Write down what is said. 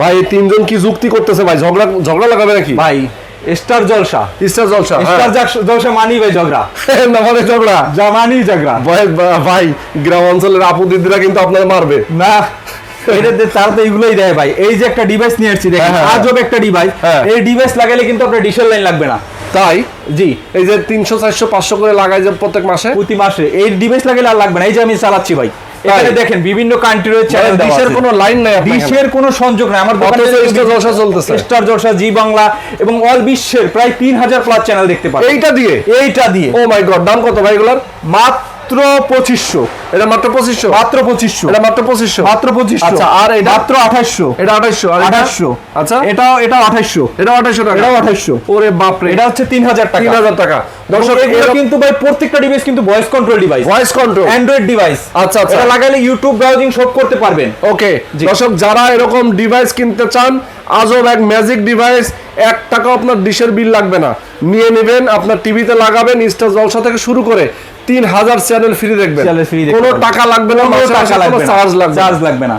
ভাই এই তিনজন কি যুক্তি করতেছে ভাই? ঝগড়া ঝগড়া লাগাবে নাকি ভাই? স্টার জলসা, স্টার জলসা, স্টার জলসা মানি ভাই ঝগড়া না মানে ঝগড়া জামানি ঝগড়া ভাই গ্রাম অঞ্চলের আপু দিদিরা কিন্তু আপনার মারবে না। তারা তো এগুলোই দেয় ভাই। এই যে একটা ডিভাইস নিয়ে আসছি দেখেন, আজব একটা ডিভাইস। এই ডিভাইস লাগালে কিন্তু আপনার ডিশের লাইন লাগবে না। তাই? জি। এই যে 300 400 500 করে লাগাই যে প্রত্যেক মাসে, প্রতি মাসে এই ডিভাইস লাগালে আর লাগবে না। এই যে আমি চালাচ্ছি ভাই, এখানে দেখেন বিভিন্ন কান্ট্রির চ্যানেল, ডিশের কোনো লাইন নাই, ডিশের কোনো সংযোগ নাই। আমার দোকানে স্টার জলসা চলতেছে, স্টার জলসা, জি বাংলা এবং অল বিশ্বের প্রায় 3000 প্লাস চ্যানেল দেখতে পাবেন এইটা দিয়ে। ও মাই গড, দাম কত ভাই এগুলার? মাত্র 2500। এটা মাত্র 2500? মাত্র 2500। এটা মাত্র 2500? মাত্র 2500। আচ্ছা, আর এটা মাত্র 2800। এটা 2800? আর 2800। আচ্ছা, এটা 2800। এটা 2800 টাকা? এটাও 2800। ওরে বাপ রে, এটা হচ্ছে 3000 টাকা। 3000 টাকা। দর্শক এগুলো কিন্তু ভাই প্রত্যেকটা ডিভাইস কিন্তু voice control device, voice control Android device. আচ্ছা আচ্ছা, এটা লাগালে ইউটিউব ব্রাউজিং সব করতে পারবেন। ওকে দর্শক, যারা এরকম ডিভাইস কিনতে চান, আজব এক ম্যাজিক ডিভাইস, 1 টাকা আপনার ডিশের বিল লাগবে না, নিয়ে নেবেন, আপনার টিভিতে লাগাবেন, স্টার জলসা থেকে শুরু করে 3000 চ্যানেল ফ্রি দেখবেন, কোনো টাকা লাগবে না, চার্জ লাগবে না।